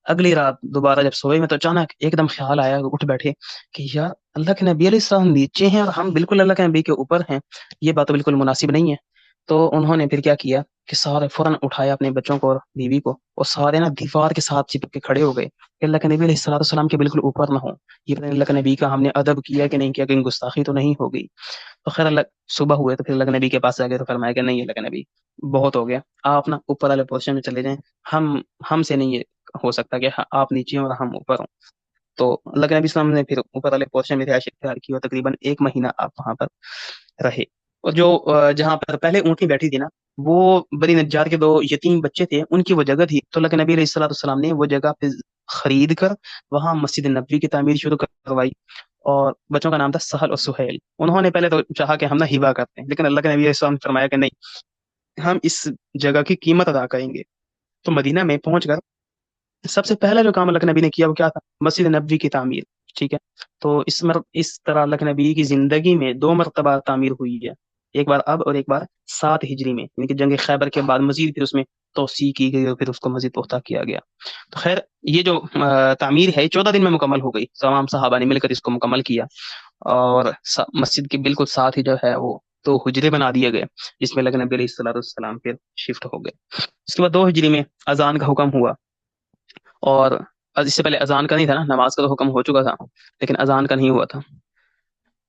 اگلی رات دوبارہ جب سوئے میں تو اچانک ایک دم خیال آیا، اٹھ بیٹھے کہ یار اللہ کے نبی علیہ السلام نیچے ہیں اور ہم بالکل اللہ کے نبی کے اوپر ہیں، یہ بات تو بالکل مناسب نہیں ہے۔ تو انہوں نے پھر کیا کیا کہ سارے فوراً اٹھایا اپنے بچوں کو اور بیوی کو، اور سارے نا دیوار کے ساتھ چپک کے کھڑے ہو گئے کہ اللہ کے نبی علیہ الصلوۃ والسلام کے بالکل اوپر نہ ہو، یہ پتہ نہیں اللہ کے نبی کا ہم نے ادب کیا کہ نہیں کیا، کہیں گستاخی تو نہیں ہو گئی۔ تو خیر اللہ، صبح ہوئے تو پھر اللہ کے نبی کے پاس آ گئے تو فرمایا کہ نہیں اللہ کے نبی بہت ہو گیا، آپ نا اوپر والے پوزیشن میں چلے جائیں، ہم سے نہیں یہ ہو سکتا کہ آپ نیچے ہوں اور ہم اوپر ہوں۔ تو اللہ کے نبی السلام نے پھر اوپر والے پورشن میں رہائش اختیار کی، اور تقریباً 1 مہینہ آپ وہاں پر رہے۔ اور جو جہاں پر پہلے اونٹنی بیٹھی تھی نا، وہ بنی نجار کے 2 یتیم بچے تھے، ان کی وہ جگہ تھی، تو اللہ کے نبی علیہ الصلوۃ والسلام نے وہ جگہ پہ خرید کر وہاں مسجد نبوی کی تعمیر شروع کروائی، اور بچوں کا نام تھا سہل اور سہیل۔ انہوں نے پہلے تو چاہا کہ ہم نا ہبا کرتے ہیں، لیکن اللہ کے نبی علیہ السلام نے فرمایا کہ نہیں، ہم اس جگہ کی قیمت ادا کریں گے۔ تو مدینہ میں پہنچ کر سب سے پہلا جو کام اللہ کے نبی نے کیا وہ کیا تھا؟ مسجد نبوی کی تعمیر، ٹھیک ہے۔ تو اس طرح اللہ کے نبی کی زندگی میں 2 مرتبہ تعمیر ہوئی ہے، ایک بار اب اور ایک بار 7 ہجری میں، یعنی کہ جنگ خیبر کے بعد مزید پھر اس میں توسیع کی گئی اور پھر اس کو مزید پختہ کیا گیا۔ تو خیر یہ جو تعمیر ہے 14 دن میں مکمل ہو گئی، تمام صحابہ نے مل کر اس کو مکمل کیا، اور مسجد کے بالکل ساتھ ہی جو ہے وہ 2 حجرے بنا دیے گئے، جس میں اللہ کے نبی علیہ الصلوۃ والسلام پھر شفٹ ہو گئے۔ اس کے بعد 2 ہجری میں اذان کا حکم ہوا، اور اس سے پہلے اذان کا نہیں تھا نا، نماز کا تو حکم ہو چکا تھا لیکن اذان کا نہیں ہوا تھا۔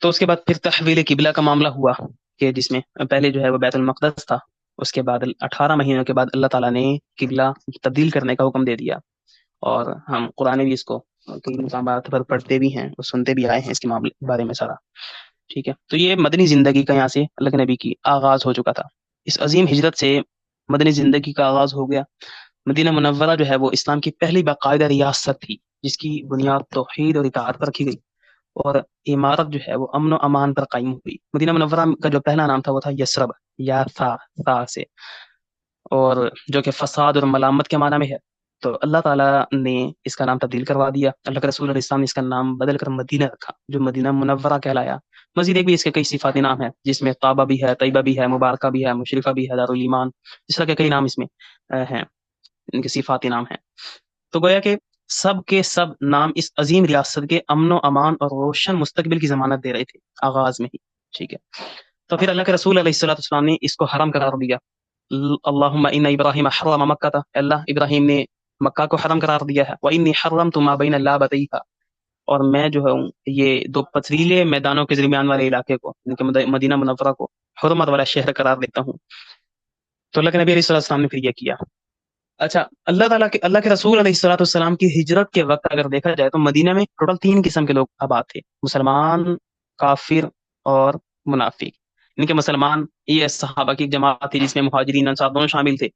تو اس کے بعد پھر تحویل قبلہ کا معاملہ ہوا، کہ جس میں پہلے جو ہے وہ بیت المقدس تھا، اس کے بعد 18 مہینوں کے بعد اللہ تعالیٰ نے قبلہ تبدیل کرنے کا حکم دے دیا، اور ہم قرآن میں بھی اس کو کئی مقامات پر پڑھتے بھی ہیں اور سنتے بھی آئے ہیں اس کے معاملے بارے میں سارا، ٹھیک ہے۔ تو یہ مدنی زندگی کا یہاں سے اللہ کے نبی کی آغاز ہو چکا تھا، اس عظیم ہجرت سے مدنی زندگی کا آغاز ہو گیا۔ مدینہ منورہ جو ہے وہ اسلام کی پہلی باقاعدہ ریاست تھی، جس کی بنیاد توحید اور اطاعت پر رکھی گئی، اور عمارت جو ہے وہ امن و امان پر قائم ہوئی۔ مدینہ منورہ کا جو پہلا نام تھا وہ تھا یثرب، یا تھا سے، اور جو کہ فساد اور ملامت کے معنی میں ہے۔ تو اللہ تعالیٰ نے اس کا نام تبدیل کروا دیا، اللہ کے رسول علیہ السلام نے اس کا نام بدل کر مدینہ رکھا، جو مدینہ منورہ کہلایا۔ مزید ایک بھی اس کے کئی صفاتی نام ہیں، جس میں طابہ بھی ہے، طیبہ بھی ہے، مبارکہ بھی ہے، مشرفہ بھی ہے، دارالایمان، اس طرح کے کئی نام اس میں ہیں، ان کے صفاتی نام ہیں۔ تو گویا کہ سب کے سب نام اس عظیم ریاست کے امن و امان اور روشن مستقبل کی ضمانت دے رہے تھے آغاز میں ہی، ٹھیک ہے۔ تو پھر اللہ کے رسول علیہ الصلوۃ والسلام نے اس کو حرم قرار دیا۔ اللہم ان ابراہیم حرم مکہ، اللہ ابراہیم نے مکہ کو حرم قرار دیا ہے، وانی حرمت ما بین اللابتیھا، اور میں جو ہوں یہ دو پتھریلے میدانوں کے درمیان والے علاقے کو یعنی کہ مدینہ منورہ کو حرمت والا شہر قرار دیتا ہوں۔ تو اللہ کے نبی علیہ السلام نے پھر یہ کیا۔ اچھا، اللہ کے رسول علیہ الصلوۃ والسلام کی ہجرت کے وقت اگر دیکھا جائے تو مدینہ میں ٹوٹل 3 قسم کے لوگ آباد تھے: مسلمان، کافر اور منافق۔ ان کے مسلمان یہ صحابہ کی ایک جماعت تھی جس میں مہاجرین انصار دونوں شامل تھے،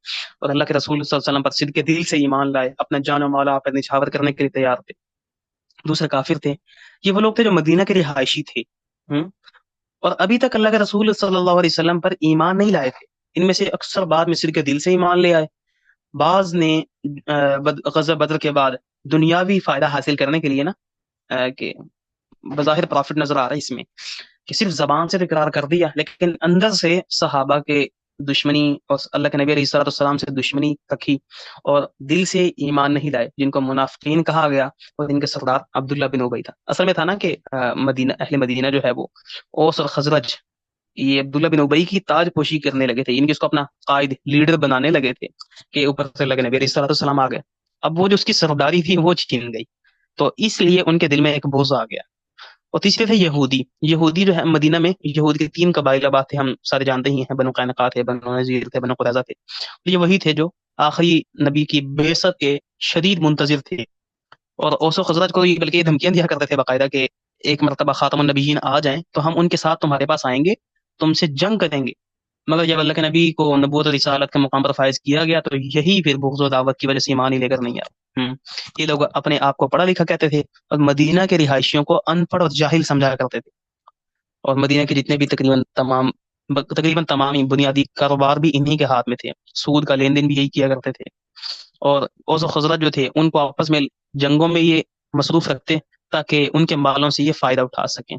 اور اللہ کے رسول صلی اللہ علیہ وسلم پر صدق کے دل سے ایمان لائے، اپنا جان و مال پر نچھاور کرنے کے لیے تیار تھے۔ دوسرے کافر تھے، یہ وہ لوگ تھے جو مدینہ کے رہائشی تھے، اور ابھی تک اللہ کے رسول صلی اللہ علیہ وسلم پر ایمان نہیں لائے تھے۔ ان میں سے اکثر بعد میں صدق کے دل سے ایمان لے آئے، بعض نے غزوہ بدر کے بعد دنیاوی فائدہ حاصل کرنے کے لیے کہ بظاہر پرافٹ نظر آ رہا ہے اس میں کہ صرف زبان سے اقرار کر دیا، لیکن اندر سے صحابہ کے دشمنی اور اللہ کے نبی علیہ الصلوۃ والسلام سے دشمنی رکھی اور دل سے ایمان نہیں لائے، جن کو منافقین کہا گیا، اور ان کے سردار عبداللہ بن ابی تھا۔ اصل میں تھا نا کہ اہل مدینہ جو ہے وہ اوس اور خزرج، یہ عبداللہ بن ابی کی تاج پوشی کرنے لگے تھے، ان کے اس کو اپنا قائد لیڈر بنانے لگے تھے کہ اوپر سے اللہ کے نبی علیہ الصلوۃ والسلام آ گئے، اب وہ جو اس کی سرداری تھی وہ چھین گئی، تو اس لیے ان کے دل میں ایک بغض آ گیا۔ اور تیسرے تھے یہودی جو ہے مدینہ میں یہود کے 3 قبائل آباد تھے، ہم سارے جانتے ہی ہیں، بنو قینقاع تھے، بنو نذیر تھے، بنو قریظہ تھے۔ یہ وہی تھے جو آخری نبی کی بعثت کے شدید منتظر تھے، اور اوس و خزرج کو بلکہ یہ دھمکیاں دیا کرتے تھے باقاعدہ کہ ایک مرتبہ خاتم النبیین آ جائیں تو ہم ان کے ساتھ تمہارے پاس آئیں گے، تم سے جنگ کریں گے۔ مگر جب اللہ کے نبی کو نبوت و رسالت کے مقام پر فائز کیا گیا تو یہی پھر بغض و دعوت کی وجہ سے ایمان ہی لے کر نہیں آئے۔ یہ لوگ اپنے آپ کو پڑھا لکھا کہتے تھے اور مدینہ کے رہائشیوں کو ان پڑھ اور جاہل سمجھا کرتے تھے، اور مدینہ کے جتنے بھی تقریباً تمام ہی بنیادی کاروبار بھی انہی کے ہاتھ میں تھے، سود کا لین دین بھی یہی کیا کرتے تھے، اور اوس و خزرج جو تھے ان کو آپس میں جنگوں میں یہ مصروف رکھتے تاکہ ان کے مالوں سے یہ فائدہ اٹھا سکیں۔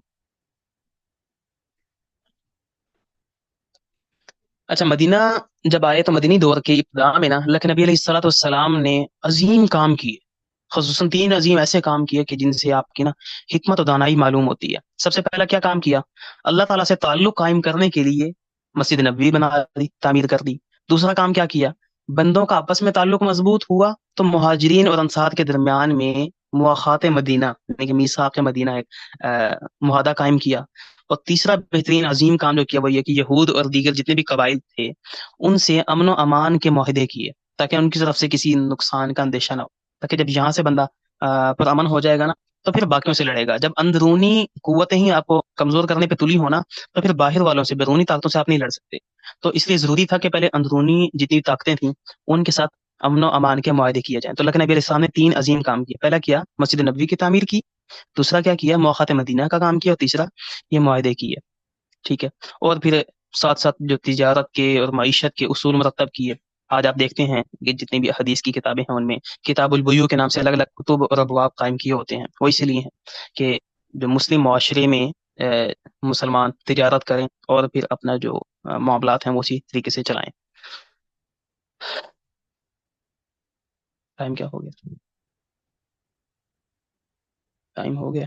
اچھا، مدینہ جب آئے تو مدنی دور کے ابتداء میں اللہ کے نبی علیہ الصلوۃ والسلام نے عظیم کام کیے، خصوصاً 3 عظیم ایسے کام کیے کہ جن سے آپ کی حکمت و دانائی معلوم ہوتی ہے۔ سب سے پہلا کیا کام کیا؟ اللہ تعالیٰ سے تعلق قائم کرنے کے لیے مسجد نبوی بنا دی، تعمیر کر دی۔ دوسرا کام کیا کیا؟ بندوں کا آپس میں تعلق مضبوط ہوا تو مہاجرین اور انصار کے درمیان میں مواخات مدینہ یعنی کہ میثاق مدینہ ایک معاہدہ قائم کیا۔ اور تیسرا بہترین عظیم کام جو کیا وہ یہ کہ یہود اور دیگر جتنے بھی قبائل تھے ان سے امن و امان کے معاہدے کیے تاکہ ان کی طرف سے کسی نقصان کا اندیشہ نہ ہو، تاکہ جب یہاں سے بندہ پر امن ہو جائے گا نا تو پھر باقیوں سے لڑے گا۔ جب اندرونی قوتیں ہی آپ کو کمزور کرنے پہ تلی ہونا تو پھر باہر والوں سے، بیرونی طاقتوں سے آپ نہیں لڑ سکتے۔ تو اس لیے ضروری تھا کہ پہلے اندرونی جتنی طاقتیں تھیں ان کے ساتھ امن و امان کے معاہدے کیے جائیں۔ تو اللہ کے نبی علیہ السلام نے 3 عظیم کام کیے۔ پہلا کیا؟ مسجد نبوی کی تعمیر کی، دوسرا کیا کیا؟ مواخات مدینہ کا کام کیا، اور تیسرا یہ معاہدے کیے، ٹھیک ہے۔ اور پھر ساتھ ساتھ جو تجارت کے اور معیشت کے اصول مرتب کیے۔ آج آپ دیکھتے ہیں کہ جتنی بھی حدیث کی کتابیں ہیں ان میں کتاب البیوع کے نام سے الگ الگ کتب اور ابواب قائم کیے ہوتے ہیں، وہ اسی لیے ہیں کہ جو مسلم معاشرے میں مسلمان تجارت کریں اور پھر اپنا جو معاملات ہیں وہ اسی طریقے سے چلائیں۔ ٹائم کیا ہو گیا؟ ٹائم ہو گیا؟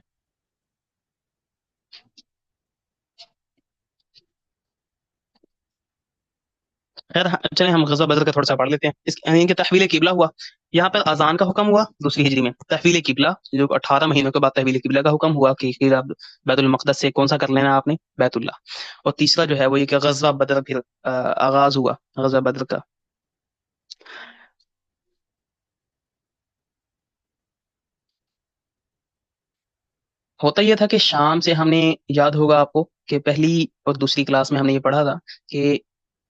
خیر چلیں ہم غزوہ بدر کا تھوڑا سا پڑھ لیتے ہیں۔ اس یعنی کہ تحویل قبلہ ہوا، یہاں پر اذان کا حکم ہوا 2 ہجری میں، تحویل قبلہ جو 18 مہینوں کے بعد تحویل قبلہ کا حکم ہوا کہ پھر اب بیت المقدس سے کون سا کر لینا آپ نے؟ بیت اللہ۔ اور تیسرا جو ہے وہ یہ کہ غزوہ بدر پھر آغاز ہوا غزوہ بدر کا۔ ہوتا یہ تھا کہ شام سے ہم نے، یاد ہوگا آپ کو کہ پہلی اور دوسری کلاس میں ہم نے یہ پڑھا تھا کہ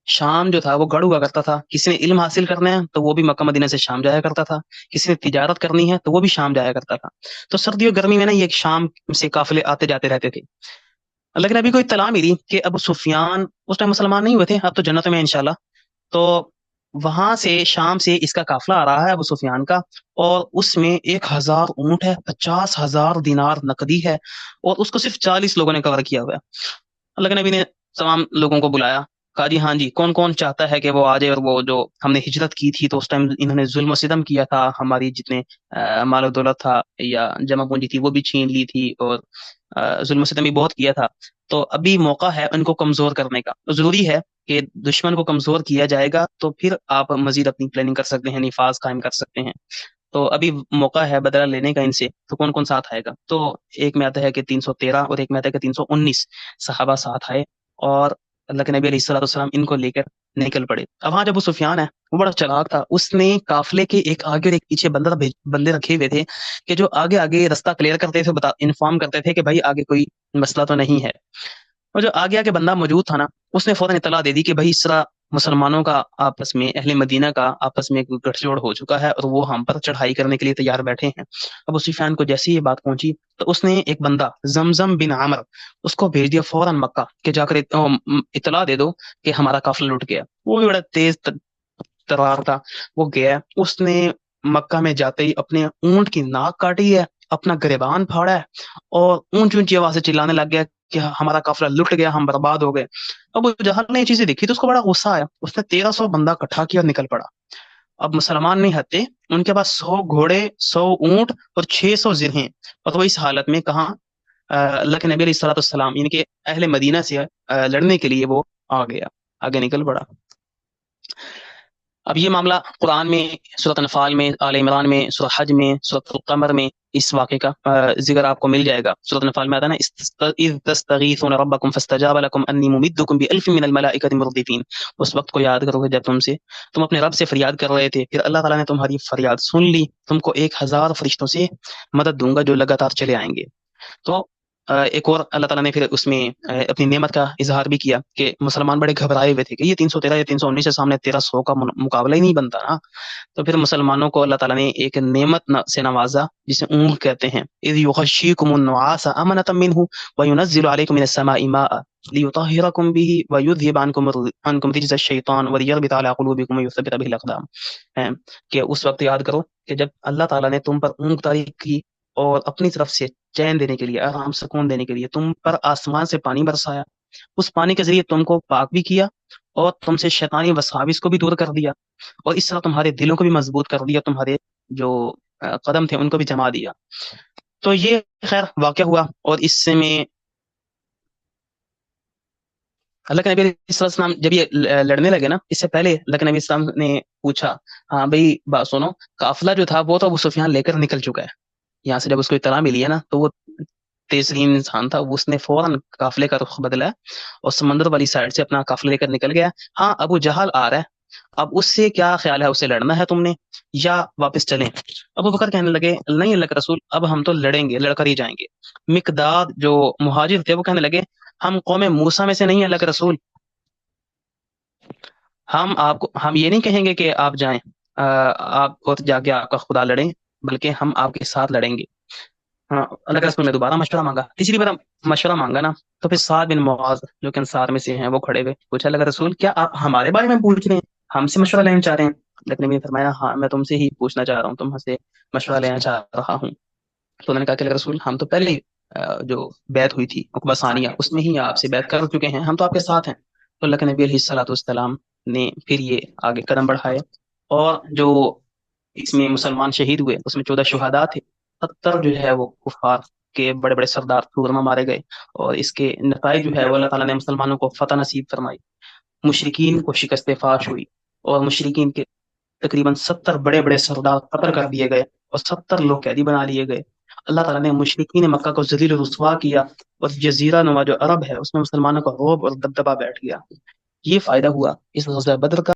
شام جو تھا وہ گڑھ ہوا کرتا تھا، کسی نے علم حاصل کرنا ہے تو وہ بھی مکہ مدینہ سے شام جایا کرتا تھا، کسی نے تجارت کرنی ہے تو وہ بھی شام جایا کرتا تھا۔ تو سردی اور گرمی میں نا یہ شام سے قافلے آتے جاتے رہتے تھے۔ اللہ کے نبی کو اطلاع ملی کہ ابو سفیان اس ٹائم مسلمان نہیں ہوئے تھے، اب تو جنت میں انشاءاللہ، تو وہاں سے شام سے اس کا قافلہ آ رہا ہے ابو سفیان کا، اور اس میں 1000 اونٹ ہے، 50,000 دینار نقدی ہے، اور اس کو صرف 40 لوگوں نے کور کیا ہوا ہے۔ اللہ کے نبی نے تمام لوگوں کو بلایا، کہا جی ہاں جی کون کون چاہتا ہے کہ وہ آ جائے، اور وہ جو ہم نے ہجرت کی تھی تو اس ٹائم انہوں نے ظلم و ستم کیا تھا، ہماری جتنے مال و دولت تھا یا جمع پونجی تھی وہ بھی چھین لی تھی، اور ظلم و ستم بھی بہت کیا تھا، تو ابھی موقع ہے ان کو کمزور کرنے کا۔ ضروری ہے کہ دشمن کو کمزور کیا جائے گا تو پھر آپ مزید اپنی پلاننگ کر سکتے ہیں، نفاذ قائم کر سکتے ہیں۔ تو ابھی موقع ہے بدلہ لینے کا ان سے، تو کون کون ساتھ آئے گا؟ تو ایک میں آتا ہے کہ 313 اور ایک میں آتا ہے کہ 319 صحابہ ساتھ آئے، اور اللہ کے نبی علیہ الصلوۃ والسلام ان کو لے کر نکل پڑے۔ اب ہاں، جب وہ سفیان ہے، وہ بڑا چلاک تھا، اس نے قافلے کے ایک آگے اور ایک پیچھے بندے رکھے ہوئے تھے کہ جو آگے آگے رستہ کلیئر کرتے تھے، انفارم کرتے تھے کہ بھائی آگے کوئی مسئلہ تو نہیں ہے۔ اور جو آگے آگے بندہ موجود تھا نا، اس نے فوراً اطلاع دے دی کہ بھائی اس طرح مسلمانوں کا آپس میں، اہل مدینہ کا آپس میں گٹھ جوڑ ہو چکا ہے اور وہ ہم پر چڑھائی کرنے کے لیے تیار بیٹھے ہیں۔ ابو سفیان کو جیسے یہ بات پہنچی تو اس نے ایک بندہ زمزم بن عامر اس کو بھیج دیا فوراً مکہ کہ جا کر اطلاع دے دو کہ ہمارا قافلہ لٹ گیا۔ وہ بھی بڑا تیز ترار تھا، وہ گیا، اس نے مکہ میں جاتے ہی اپنے اونٹ کی ناک کاٹی ہے، اپنا گریبان پھاڑا ہے، اور اونچی اونچی آواز سے چلانے لگ گیا کہ ہمارا قافلہ لٹ گیا، ہم برباد ہو گئے۔ اب جہل نے یہ چیزیں دیکھی تو اس کو بڑا غصہ آیا، اس نے 1300 بندہ اکٹھا کیا اور نکل پڑا۔ اب مسلمان نہیں ہتے، ان کے پاس 100 گھوڑے، 100 اونٹ اور 600 زرہیں، اور وہ اس حالت میں کہاں اللہ کے نبی علیہ الصلوۃ والسلام ان کے اہل مدینہ سے لڑنے کے لیے وہ آ گیا، آگے نکل پڑا۔ اب یہ معاملہ قرآن میں سورۃ انفال میں، آل عمران میں، سورۃ حج میں، سورۃ القمر میں اس واقعے کا ذکر آپ کو مل جائے گا۔ سورۃ انفال میں آتا ہے نا، اذ تستغیثون ربکم فاستجاب لکم انی ممدکم بالف من الملائکۃ مردفین۔ اس وقت کو یاد کرو گے جب تم اپنے رب سے فریاد کر رہے تھے، پھر اللہ تعالیٰ نے تمہاری فریاد سن لی، تم کو 1000 فرشتوں سے مدد دوں گا جو لگاتار چلے آئیں گے۔ تو ایک اور اللہ تعالیٰ نے پھر اس میں اپنی نعمت کا اظہار بھی کیا کہ مسلمان بڑے گھبرائے ہوئے تھے کہ یہ 313 یا 319 کے سامنے 1300 کا مقابلہ ہی نہیں بنتا نا۔ تو پھر مسلمانوں کو اللہ تعالیٰ نے ایک نعمت سے نوازا جسے اونگ کہتے ہیں، اذ یغشیکم النعاس امنۃ منہ وینزل علیکم من السماء ماء لیطہرکم بہ ویذھب عنکم رجز الشیطان ولیربط علی قلوبکم ویثبت بہ الاقدام۔ کہ اس وقت یاد کرو کہ جب اللہ تعالیٰ نے تم پر اونگ طاری کی اور اپنی طرف سے چین دینے کے لیے، آرام سکون دینے کے لیے تم پر آسمان سے پانی برسایا، اس پانی کے ذریعے تم کو پاک بھی کیا اور تم سے شیطانی وساوس کو بھی دور کر دیا، اور اس طرح تمہارے دلوں کو بھی مضبوط کر دیا، تمہارے جو قدم تھے ان کو بھی جما دیا۔ تو یہ خیر واقعہ ہوا، اور اس سے میں اللہ کے نبی علیہ السلام جب یہ لڑنے لگے نا، اس سے پہلے اللہ کے نبی السلام نے پوچھا، ہاں بھائی بات سنو، قافلہ جو تھا وہ تو ابو سفیان لے کر نکل چکا ہے۔ یہاں سے جب اس کو اطلاع ملی ہے نا، تو وہ تیز ترین انسان تھا، اس نے فوراً قافلے کا رخ بدلا اور سمندر والی سائڈ سے اپنا قافلہ لے کر نکل گیا۔ ہاں، ابو جہل آ رہا ہے، اب اس سے کیا خیال ہے، اسے لڑنا ہے تم نے یا واپس چلیں؟ ابو بکر کہنے لگے نہیں اللہ کے رسول، اب ہم تو لڑیں گے، لڑ کر ہی جائیں گے۔ مقداد جو مہاجر تھے وہ کہنے لگے ہم قوم موسیٰ میں سے نہیں ہیں اللہ کے رسول، ہم یہ نہیں کہیں گے کہ آپ جائیں، آپ اور جا کے آپ کا خدا لڑیں، بلکہ ہم آپ کے ساتھ لڑیں گے۔ ہاں، اللہ کے رسول نے دوبارہ مشورہ مانگا، تیسری بار مشورہ مانگا نا، تو پھر سعد بن معاذ جو کہ انصار میں سے ہیں وہ کھڑے ہوئے، پوچھا اللہ کے رسول کیا آپ ہمارے بارے میں پوچھ رہے ہیں، ہم سے مشورہ لینا چاہ رہے ہیں؟ لیکن نبی نے فرمایا ہاں، میں تم سے ہی پوچھنا چاہ رہا ہوں، تم سے مشورہ لینا چاہ رہا ہوں۔ تو انہوں نے کہا کہ اللہ کے رسول ہم تو پہلے جو بیعت ہوئی تھی عقبہ ثانیہ، اس میں ہی آپ سے بیعت کر چکے ہیں، ہم تو آپ کے ساتھ ہیں۔ تو اللہ کے نبی علیہ الصلوۃ والسلام نے پھر یہ آگے قدم بڑھائے، اور جو اس میں مسلمان شہید ہوئے اس میں 14 شہداء تھے، 70 جو ہے وہ کفار کے بڑے بڑے سردار سورما مارے گئے، اور اس کے نتائج جو ہے وہ اللہ تعالیٰ نے مسلمانوں کو فتح نصیب فرمائی، مشرکین کو شکست فاش ہوئی، اور مشرکین کے تقریباً 70 بڑے بڑے سردار قتل کر دیے گئے اور 70 لوگ قیدی بنا لیے گئے۔ اللہ تعالیٰ نے مشرکین مکہ کو ذلیل و رسوا کیا، اور جزیرہ نما جو عرب ہے اس میں مسلمانوں کا رعب اور دبدبہ بیٹھ گیا۔ یہ فائدہ ہوا اس غزوہ بدر کا۔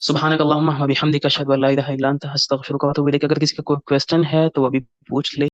سبحانک اللہم و بحمدک اشہد ان لا الہ الا انت استغفرک و اتوب الیک۔ اگر کسی کا کوئی کویسچن ہے تو وہ ابھی پوچھ لے۔